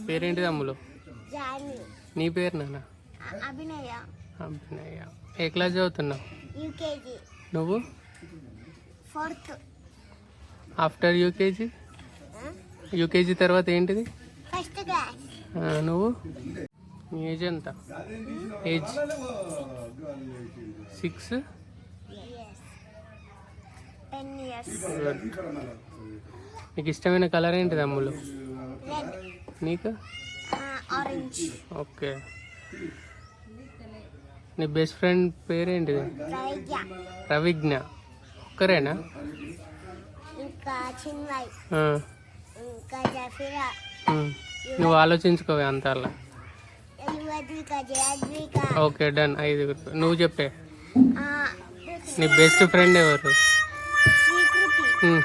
పేరేంటి తమ్ములు? నీ పేరు నాన్న? అభినయ. అభినయ. ఏ క్లాస్ చదువుతున్నావు? యూకేజీ. నువ్వు? 4th. After UKG? యూకేజీ తర్వాత ఏంటిది? First class. నువ్వు? నీ ఏజ్ ఎంత? ఏజ్ 6? 10 years. నీకు ఇష్టమైన కలర్ ఏంటి తమ్ముళ్ళు? రెడ్. నీకు? ఆరెంజ్. ఓకే. నీ బెస్ట్ ఫ్రెండ్ పేరేంటిది? రవిజ్ఞ. ఒక్కరేనా? ఇంకా చిన్మయ్. ఇంకా జఫీరా. నువ్వు ఆలోచించుకోవే అంత అలా. Okay done. 5 నువ్వు చెప్పే. నీ బెస్ట్ ఫ్రెండ్ ఎవరు?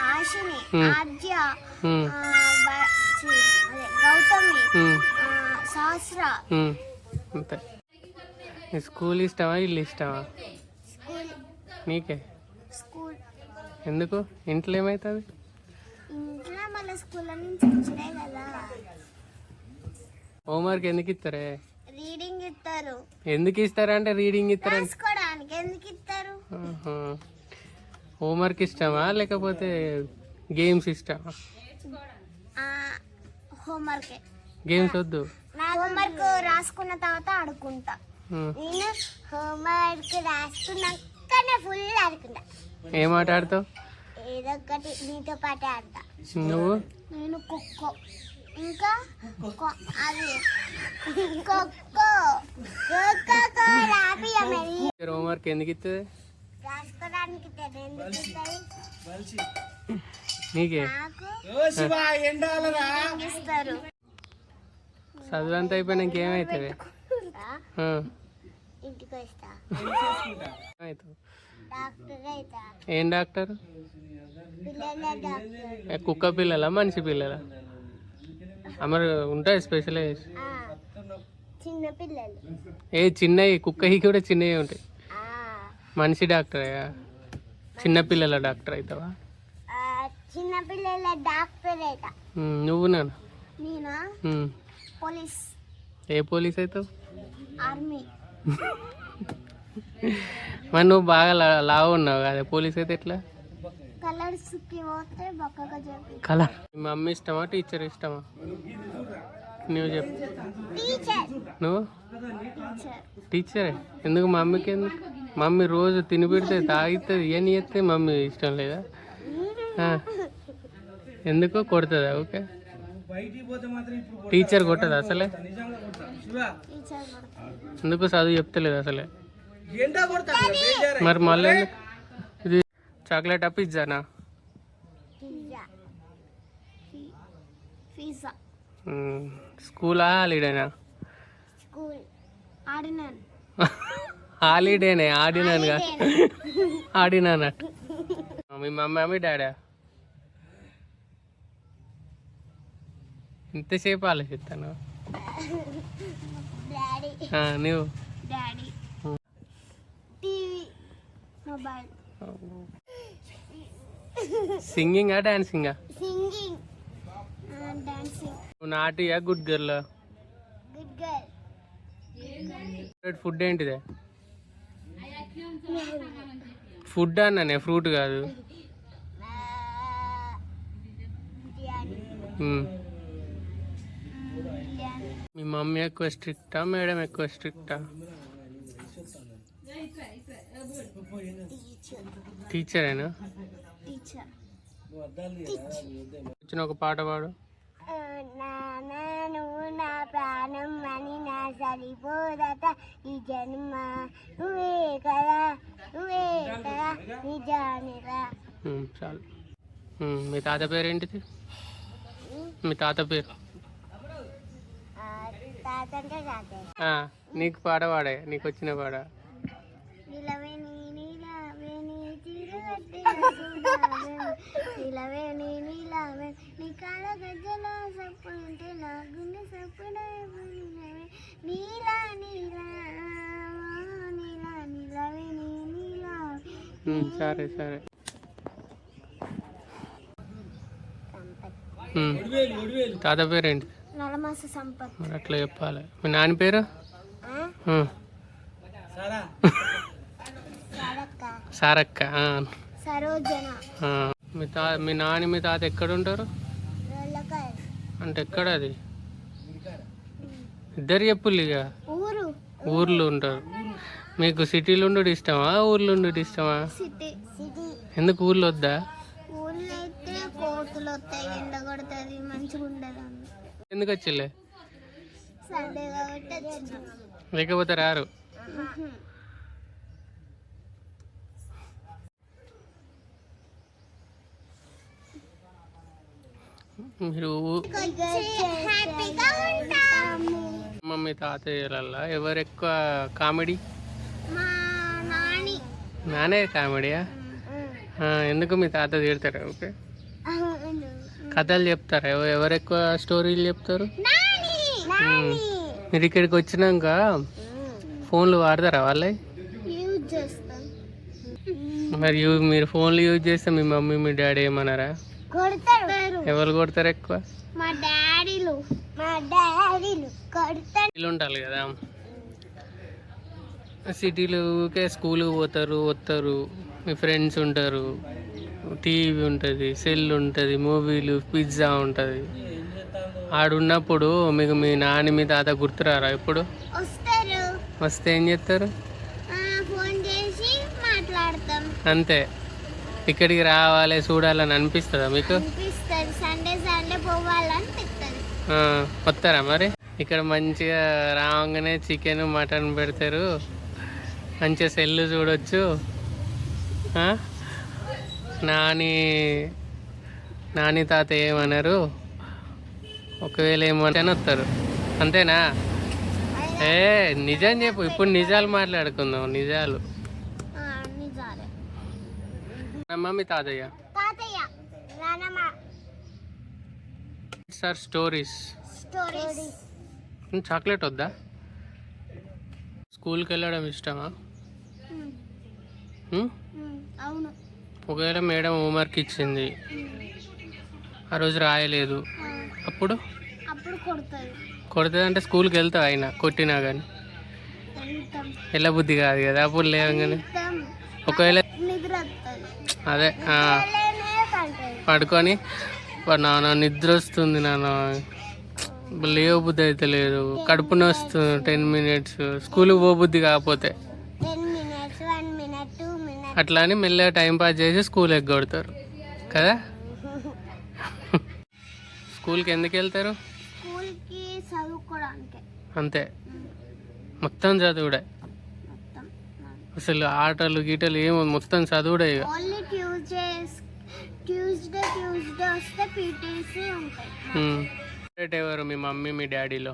ఆశిని, ఆద్య, గౌతమి, సహస్ర. అంతే. నీ స్కూల్ ఇష్టమా ఇల్లు ఇష్టమా? స్కూల్. నీకే? స్కూల్. ఎందుకు? ఇంట్లో ఏమవుతుంది? ఇంట్లో మళ్ళీ స్కూల్ నుంచి వచ్చినాయి కదా. హోంవర్క్ ఎందుకు ఇస్తారే? రీడింగ్ ఇస్తారు. ఎందుకు ఇస్తారంటే రీడింగ్ ఇస్తారు. రాసుకోవడానికి ఎందుకు ఇస్తారు? హోంవర్క్ ఇష్టమా లేకపోతే గేమ్స్ ఇష్టమా? హోంవర్క్. గేమ్స్ వద్దు. హోంవర్క్ రాసుకున్న తర్వాత ఆడుకుంటా. నేను హోంవర్క్ రాసుకున్నాకనే ఫుల్ ఆడుకుంటా. ఏం ఆట ఆడతావు? ఏదో ఒకటి నీతో పాటే ఆడతా. నువ్వు? నేను ఖోఖో. ఇంకా అది ఖోఖో. హోంవర్క్ ఎందుకు ఇస్తుంది? రాసుకోవడానికి. నీకే? ఇస్తారు. చదువు అంతా అయిపోయినాక ఏమవుతుంది? ఇంటికి వస్తా. ఏం డాక్టర్? పిల్లల డాక్టర్. కుక్క పిల్లలా మనిషి పిల్లలా? మరి ఉంటాయి స్పెషలైజ్. చిన్న పిల్లలు. ఏ చిన్నవి కుక్కవి కూడా చిన్నవి ఉంటాయి. మనిషి డాక్టర్? చిన్నపిల్లల డాక్టర్ అవుతావా? చిన్నపిల్లల డాక్టర్ అవుతా. నువ్వు? నాన్న? నేనా? పోలీస్. ఏ పోలీస్ అవుతావు? ఆర్మీ. మరి నువ్వు బాగా లావు ఉన్నావు కదా, పోలీస్ అయితే ఎట్లా? కలర్స్ కి పోతే బక్కగా చెప్పి. కలర్. మీ మమ్మీ ఇష్టమా టీచర్ ఇష్టమా? నువ్వు చెప్పు. టీచర్. నువ్వు? టీచరే. ఎందుకు మమ్మీకి? ఎందుకు? మమ్మీ రోజు తిని పెడితే తాగిస్తుంది, ఇవన్నీ చేస్తే మమ్మీ ఇష్టం లేదా? ఎందుకు కొడుతుందా? ఓకే. టీచర్ కొట్టదు అసలే? ఎందుకు? చదువు చెప్తలేదు అసలే. మరి మళ్ళీ ఇది చాక్లెటా పిజ్జానా? స్కూలా హాలిడేనా? హాలిడేనే. ఆడినానుగా. ఆడినానట్టు. మీ మమ్మీ డాడా? ఎంతసేపు ఆలోచిస్తాను? నువ్వు? సింగింగా డాన్సింగా? సింగింగ్. డాన్సింగ్. నాటియా good girl? Good girl. Food ఏంటిదే? ఫుడ్ అన్నానే, ఫ్రూట్ కాదు. మీ మమ్మీ ఎక్కువ స్ట్రిక్టా మేడం ఎక్కువ స్ట్రిక్టా? టీచరేనా? వచ్చిన ఒక పాట పాడు. నువ్వు నా ప్రాణం అని నా సరిపోదట ఈ జన్మ నువ్వే కదా నిజానిరా. చాలు. మీ తాత పేరు ఏంటిది? మీ తాత పేరు? నీకు పాట పాడే, నీకు వచ్చిన పాట. సరే సరే. తాత పేరేంటి? నలమాస సంపత్. మరి అట్లా చెప్పాలి. మీ నాన్న పేరు? సారక్క. సరోజన. మీ నాని మీ తాత ఎక్కడ ఉంటారు అంటే? ఎక్కడ అది? ఇద్దరు చెప్పులు ఇక. ఊర్లో ఉంటారు. మీకు సిటీలో ఉండడు ఇష్టమా, ఊర్లో ఉండడు ఇష్టమా? ఎందుకు ఊర్లో వద్దా? ఎందుకు వచ్చిలే? లేకపోతే రారు. మీరు మమ్మీ తాతయ్యలల్లా ఎవరు ఎక్కువ కామెడీ? నానే కామెడీయా? ఎందుకు మీ తాత తిడతారా? ఓకే, కథలు చెప్తారా? ఎవరు ఎక్కువ స్టోరీలు చెప్తారు? మీరు ఇక్కడికి వచ్చినాక ఫోన్లు వాడతారా వాళ్ళే? మరి మీరు ఫోన్లు యూజ్ చేస్తే మీ మమ్మీ మీ డాడీ ఏమన్నారా? ఎవరు కొడతారు ఎక్కువ? మా డాడీలు ఉండాలి కదా. సిటీలోకే స్కూల్కి పోతారు, వస్తారు, మీ ఫ్రెండ్స్ ఉంటారు, టీవీ ఉంటుంది, సెల్ ఉంటుంది, మూవీలు, పిజ్జా ఉంటుంది. ఆడున్నప్పుడు మీకు మీ నాన్న మీ తాత గుర్తురారా? ఎప్పుడు వస్తే ఏం చేస్తారు? అంతే. ఇక్కడికి రావాలి చూడాలని అనిపిస్తుందా మీకు? వస్తారా మరి? ఇక్కడ మంచిగా రాగానే చికెన్ మటన్ పెడతారు, మంచిగా సెల్లు చూడొచ్చు. నాని తాత ఏమన్నారు? ఒకవేళ ఏమంటే వస్తారు. అంతేనా? నిజం చెప్పు. ఇప్పుడు నిజాలు మాట్లాడుకుందాం. నిజాలు. మమ్మీ తాతయ్య సార్ స్టోరీస్. చాక్లెట్ వద్దా? స్కూల్కి వెళ్ళడం ఇష్టమా? అవును. ఒకవేళ మేడం హోంవర్క్ ఇచ్చింది, ఆ రోజు రాయలేదు, అప్పుడు కొడుతుంది అంటే స్కూల్కి వెళ్తావు? అయినా కొట్టినా కానీ వెళ్ళబుద్ధి కాదు కదా అప్పుడు లేవగానే. ఒకవేళ అదే పడుకొని నాన్న నిద్ర వస్తుంది, నాన్న లేవబుద్ధి అయితే లేదు, కడుపు నొస్తుంది, 10 minutes స్కూల్కి పోబుద్ధి కాకపోతే అట్లా అని మెల్లగా టైంపాస్ చేసి స్కూల్ ఎగ్గొడతారు కదా. స్కూల్కి ఎందుకు వెళ్తారు? అంతే, మొత్తం చదువుడే. అసలు ఆటలు గీటలు ఏమో, మొత్తం చదువుడే. ఫేవరెట్ ఎవరు మీ మమ్మీ మీ డాడీలో?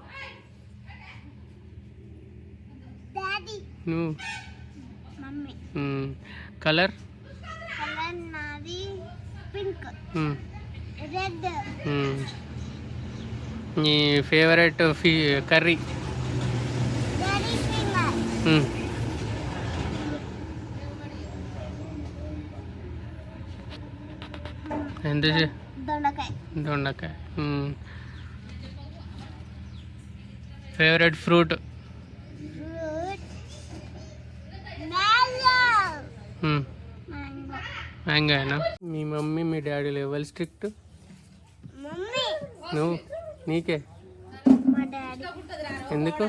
కలర్? నీ ఫేవరెట్ కర్రీ? ఎందుకు? దొండకాయ. Favourite fruit? మ్యాంగోనా? మీ మమ్మీ మీ డాడీలో ఎవరు స్ట్రిక్ట్? నువ్వు? నీకే? ఎందుకు?